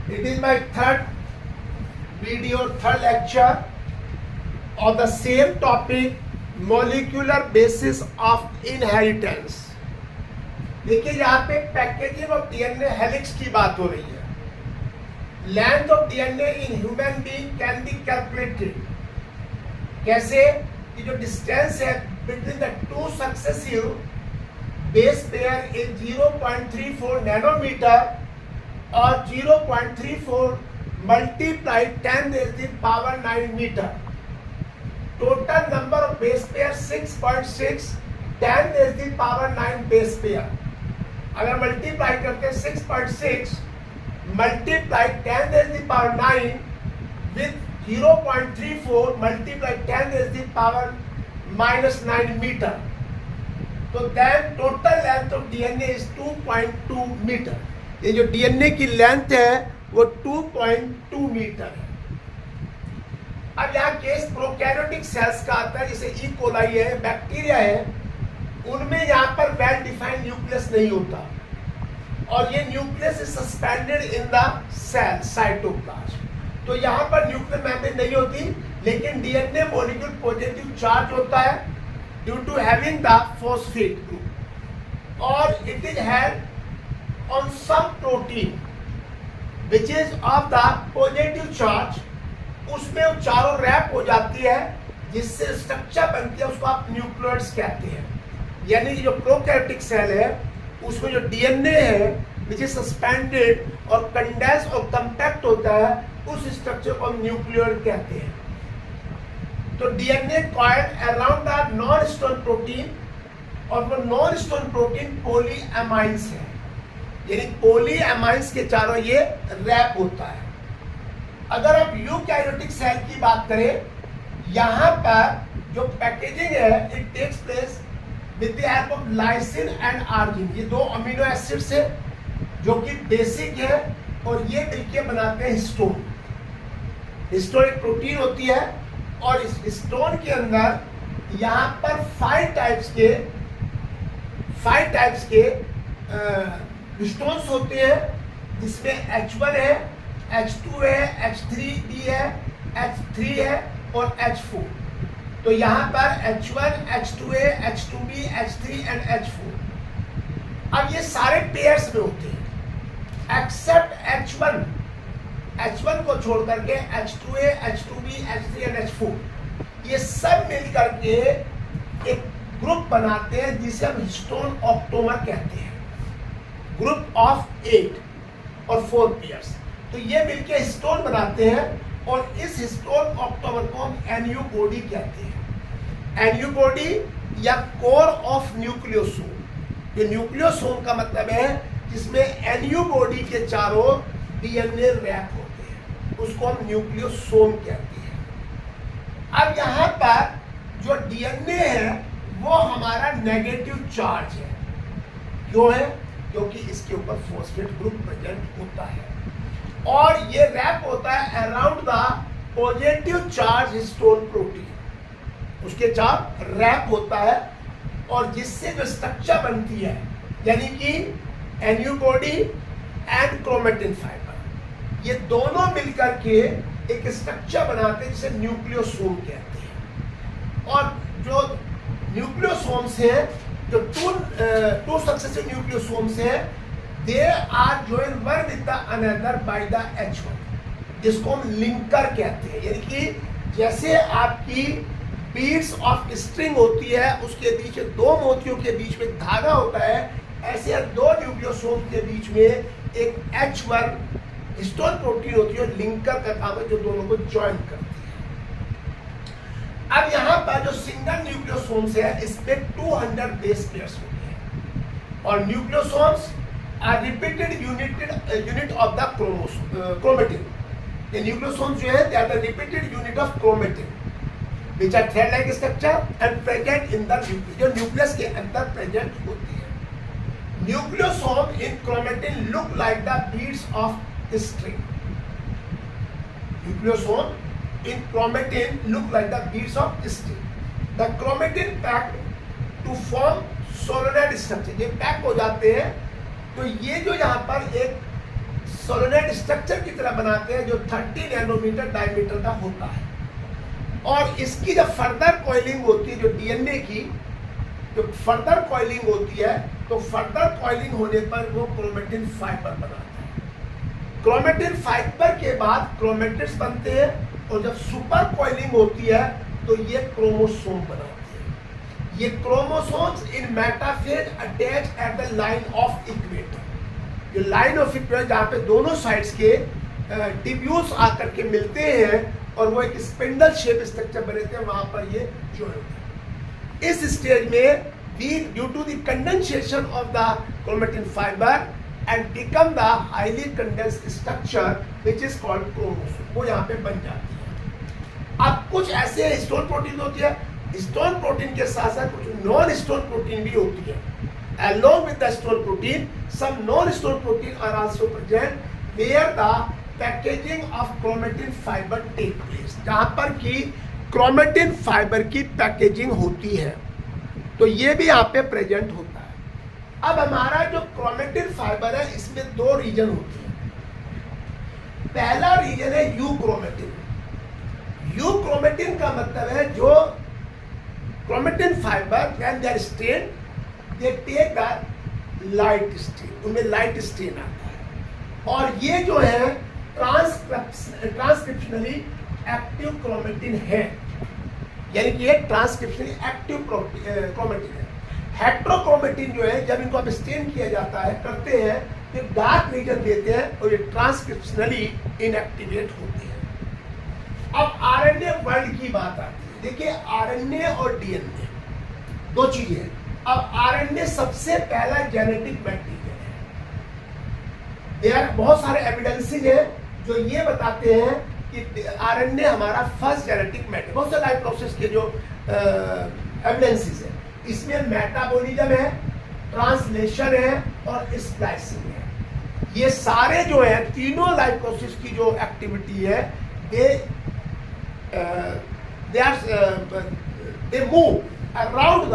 It is my third video, third lecture of the same topic, molecular basis of inheritance. देखिए यहाँ पे packaging of DNA helix की बात हो रही है. Length of DNA in human being can be calculated. कैसे कि जो डिस्टेंस है between the two successive base pair in 0.34 nanometre और 0.34 multiplied 10⁻⁹ metre. Total number of base pair 6.6 10⁻⁹ base pair. अगर मल्टीप्लाई करते हैं 6.6 मल्टीप्लाई 10⁻⁹ विथ 0.34 मल्टीप्लाई 10⁻⁻�9 मीटर, तो then total length of DNA is 2.2 metre. ये जो डीएनए की length है वो 2.2 मीटर है. अब यहाँ केस प्रोकैरियोटिक सेल्स का आता है, जैसे ई कोलाई है, बैक्टीरिया है, उनमें यहाँ पर वेल डिफाइंड न्यूक्लियस नहीं होता और ये nucleus is suspended in the cell cytoplasm. तो यहाँ पर न्यूक्लियर मेम्ब्रेन नहीं होती, लेकिन डीएनए मॉलिक्यूल पॉजिटिव चार्ज होता है due to having the phosphate group, और it is had on some protein which is of the positive charge. उसमें वो चारों रैप हो जाती है, जिससे स्ट्रक्चर बनती है, उसको आप न्यूक्लियोइड्स कहते हैं. यानी जो प्रोकैरियोटिक सेल है उसमें जो डीएनए है विच इज सस्पेंडेड और कंडेंस और कंपैक्ट होता है, उस स्ट्रक्चर को हम न्यूक्लियोइड कहते हैं. तो DNA coiled around the non stone protein, और वो नॉन स्टोन प्रोटीन पॉलीएमाइंस है, यानी पॉलीएमाइंस के चारों ये रैप होता है. अगर आप यूकैरियोटिक सेल की बात करें, यहाँ पर जो पैकेजिंग है it takes place with the help of lysine and arginine. ये दो अमीनो एसिड्स है जो कि बेसिक है, और ये मिलके बनाते हैं हिस्टोन. हिस्टोन एक प्रोटीन होती है, और इस हिस्टोन के अंदर यहाँ पर 5 टाइप्स के हिस्टोन्स होते हैं, जिसमें H1 है, H2 है, H3B है, H3 है और H4. तो यहाँ पर H1, H2A, H2B, H3 and H4. अब ये सारे पेयर्स में होते हैं एक्सेप्ट H1. H1 को छोड़ करके H2A, H2B, H3 and H4 ये सब मिल करके एक ग्रुप बनाते हैं जिसे हम हिस्टोन ऑक्टोमर कहते हैं. ग्रुप ऑफ 8 और 4 पेयर्स. तो ये मिलके हिस्टोन बनाते हैं, और इस हिस्टोन ऑक्टोमर को हम एनयू बॉडी कहते हैं. एनयू बॉडी या कोर ऑफ न्यूक्लियोसोम. ये न्यूक्लियोसोम का मतलब है जिसमें एनयू बॉडी के चारों डीएनए रैप होते हैं, उसको हम न्यूक्लियोसोम कहते हैं. अब यहाँ पर जो डीएनए है वो हमारा नेगेटिव चार्ज है. क्यों है? क्योंकि इसके ऊपर फॉस्फेट ग्रुप प्रेजेंट होता है, और ये रैप होता है around the positive charge histone protein. उसके चार रैप होता है, और जिससे जो स्ट्रक्चर बनती है, यानी कि NU body and chromatin fibre, ये दोनों मिलकर के एक स्ट्रक्चर बनाते हैं जिसे न्यूक्लियोसोम कहते हैं. और जो न्यूक्लियोसोम्स हैं, जो टू सक्सेसिव न्यूक्लियोसोम्स हैं, they are joined one with the another by the H1, जिसको हम लिंकर कहते हैं. यानी कि जैसे आपकी बीड्स ऑफ स्ट्रिंग होती है, उसके बीच में दो मोतियों के बीच में धागा होता है, ऐसे दो न्यूक्लियोसोम के बीच में एक H1 हिस्टोन प्रोटीन होती है, और लिंकर का काम है जो दोनों को ज्वाइन करती है. अब यहाँ पर जो सिंगल न्यूक्लियोसोम्स है, इसमें 200 बेस पेयर्स होते हैं, और nucleosomes are repeated unit of the chromatin. The nucleosomes जो है they are the repeated unit of chromatin, which are thread-like structure and present in the nucleus. जो न्यूक्लियस के अंदर प्रेजेंट होती है. Nucleosome in chromatin look like the beads of string. Nucleosome in chromatin look like the beads of string. The chromatin packed to form solenoid structure. ये pack हो जाते हैं, तो ये जो यहाँ पर एक सोलेनॉइड स्ट्रक्चर की तरह बनाते हैं जो 30 नैनोमीटर डायमीटर का होता है। और इसकी जब फर्दर कॉइलिंग होती है, जो डीएनए की जो फर्दर कॉइलिंग होती है, तो फर्दर कॉइलिंग होने पर वो क्रोमेटिन फाइबर बनाता है। क्रोमेटिन फाइबर के बाद क्रोमेटिड्स बनते हैं और जब सुपर कॉइलिंग होती है तो ये क्रोमोसोम बनाते हैं। ये chromosomes in metaphase attach at the line of equator. ये लाइन ऑफ इक्वेटर जहाँ पे दोनों साइड्स के टिब्यूल्स आकर के मिलते हैं और वो एक स्पिंडल शेप स्ट्रक्चर बने थे, वहां पर ये ज्वाइन होते हैं। इस स्टेज में due to the condensation of the chromatin fibre and become the highly condensed structure which is called chromosome, वो यहाँ पे बन जाती है। अब कुछ ऐसे स्टोन प्रोटीन होती है, स्टोन प्रोटीन के साथ साथ कुछ नॉन स्टोन प्रोटीन भी होती है। Along with the stone protein, some non-stone protein are also present where the packaging of chromatin fiber take place, जहाँ पर कि क्रोमेटिन फाइबर की पैकेजिंग होती है, तो ये भी यहाँ पे प्रेजेंट होता है। अब हमारा जो क्रोमेटिन फाइबर है इसमें दो रीजन होते हैं। पहला रीजन है यू क्रोमेटिन। यू क्रोमेटिन का मतलब है जो chromatin fibre when they are stained they take the light stain, उनमें लाइट स्टेन आता है। और ये जो है ट्रांसक्रिप्शनली एक्टिव क्रोमेटिन है, यानी कि ये ट्रांसक्रिप्शनली एक्टिव क्रोमेटिन है। हेट्रोक्रोमेटिन जो है जब इनको आप स्टेन किया जाता है करते हैं तो डार्क रीजन देते हैं और ये ट्रांसक्रिप्शनली इनएक्टिवेट होते हैं। अब आरएनए वर्ल्ड की बात आती है। देखिए आरएनए और डीएनए दो चीजें हैं। अब आरएनए सबसे पहला जेनेटिक मैटेरियल है। देयर बहुत सारे एविडेंसेस हैं जो ये बताते हैं कि आरएनए हमारा फर्स्ट जेनेटिक मैटेरियल। बहुत से लाइफ प्रोसेस के जो एविडेंसेस है, इसमें मेटाबॉलिज्म है, ट्रांसलेशन है और स्प्लाइसिंग है। ये सारे जो है तीनों लाइफ प्रोसेस की जो एक्टिविटी है they move around the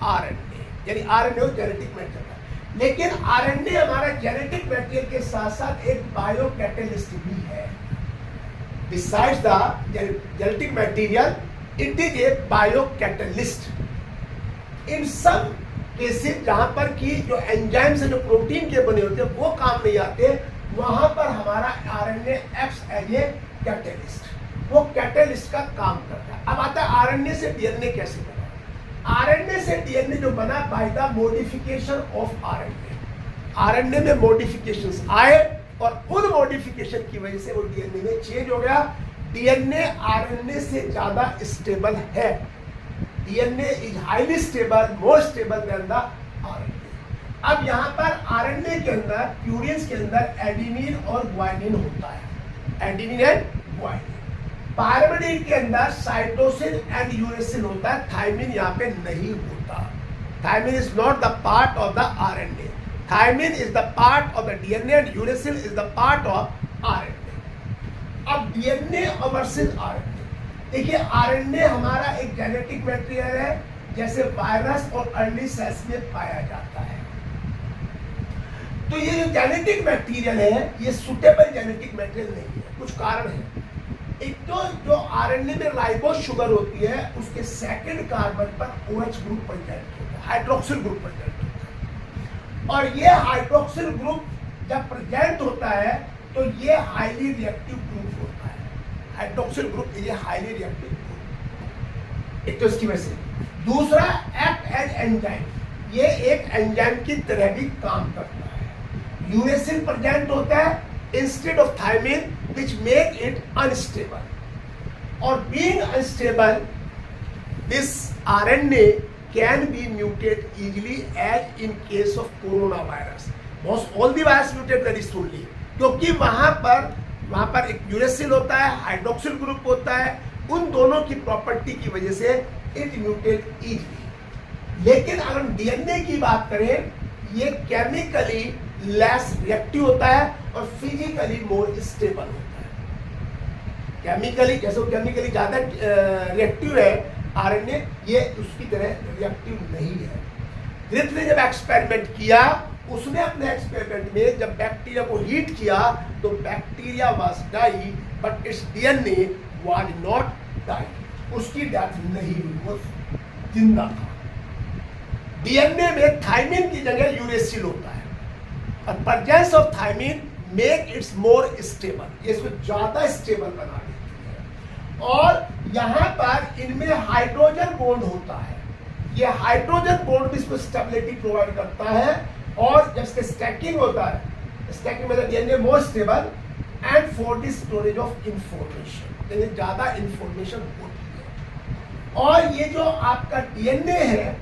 RNA, यानी आरएनए जेनेटिक मैटेरियल है। लेकिन आरएनए हमारा जेनेटिक मैटेरियल के साथ साथ एक बायो कैटलिस्ट भी है। Besides the genetic material it is a biocatalyst. In some cases जहां पर कि जो एंजाइम्स जो प्रोटीन के बने होते हैं वो काम नहीं आते, वहां पर हमारा RNA acts as a catalyst, वो कैटलिस्ट का काम करता है। अब आता है आरएनए से डीएनए कैसे बना। आरएनए से डीएनए जो बना by the modification of RNA. RNA में मॉडिफिकेशंस आए और उन मॉडिफिकेशन की वजह से वो डीएनए में चेंज हो गया। डीएनए आरएनए से ज्यादा स्टेबल है। DNA is highly stable, more stable then the RNA. अब यहाँ पर आरएनए के अंदर प्यूरिन्स के अंदर एडेनिन और ग्वानिन होता है, एडेनिन एंड ग्वानिन। पायरिमिडीन के अंदर साइटोसिन एंड यूरेसिल होता है, थायमिन यहाँ पे नहीं होता। Thymine is not the part of the RNA. Thymine is the part of the DNA and uracil is the part of RNA. अब डीएनए वर्सेस आरएनए, देखिए आरएनए हमारा एक जेनेटिक मैटेरियल है, जैसे वायरस और अर्ली सेल्स में पाया जाता है। तो ये जो जेनेटिक मैटेरियल है ये सुटेबल जेनेटिक मैटेरियल नहीं है। कुछ कारण है। एक तो जो आरएनए में राइबोस शुगर होती है उसके सेकंड कार्बन पर OH ग्रुप प्रेजेंट होता है, हाइड्रोक्सिल ग्रुप प्रेजेंट होता है। और ये हाइड्रोक्सिल ग्रुप जब प्रेजेंट होता है तो ये हाईली रिएक्टिव ग्रुप होता है। हाइड्रोक्सिल ग्रुप ये हाईली रिएक्टिव ग्रुप, एक तो इसकी वजह से। दूसरा एक्ट एज एंजाइम, ये एक एंजाइम की तरह भी काम करता है। यूरेसिल प्रेजेंट होता है instead of thymine which make it unstable, or being unstable this RNA can be mutated easily as in case of coronavirus. Most all the virus mutate very slowly, क्योंकि वहां पर एक यूरेसिल होता है, hydroxyl group होता है, उन दोनों की प्रॉपर्टी की वजह से इट म्यूटेट इजीली। लेकिन अगर हम डीएनए की बात करें, ये केमिकली लेस रिएक्टिव होता है और फिजिकली मोर स्टेबल होता है। केमिकली ज्यादा रिएक्टिव है आरएनए, ये उसकी तरह रिएक्टिव नहीं है। ग्रिफ ने जब एक्सपेरिमेंट किया उसने अपने एक्सपेरिमेंट में जब बैक्टीरिया को हीट किया तो bacteria was die but its DNA was not die, उसकी डेथ नहीं हुई, वो जिंदा था। डीएनए में थायमिन की जगह यूरेसिल होता है और presence of thymine make its more stable, ये इसको ज्यादा स्टेबल बना देती है। और यहाँ पर इनमें हाइड्रोजन बॉन्ड होता है, ये हाइड्रोजन बॉन्ड भी इसको स्टेबिलिटी प्रोवाइड करता है। और जब इसके स्टैकिंग होता है, स्टैकिंग मतलब DNA more stable and for the storage of information, यानी ज्यादा इंफॉर्मेशन होती है। और ये जो आपका डीएनए है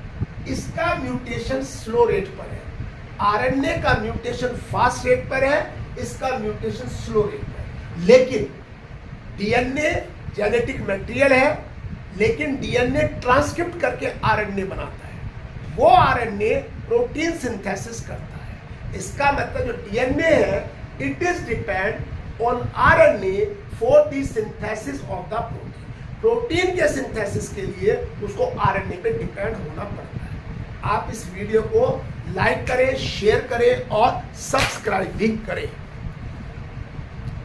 इसका म्यूटेशन स्लो रेट पर है, आरएनए का म्यूटेशन फास्ट रेट पर है, इसका म्यूटेशन स्लो रेट पर है। लेकिन डीएनए जेनेटिक मटेरियल है, लेकिन डीएनए ट्रांसक्रिप्ट करके आरएनए बनाता है, वो आरएनए प्रोटीन सिंथेसिस करता है। इसका मतलब जो डीएनए है it is depend on RNA for the synthesis of the protein, protein के सिंथेसिस के लिए उसको आरएनए पे डिपेंड होना पड़ता है। आप इस वीडियो को लाइक करें, शेयर करें और सब्सक्राइब भी करें।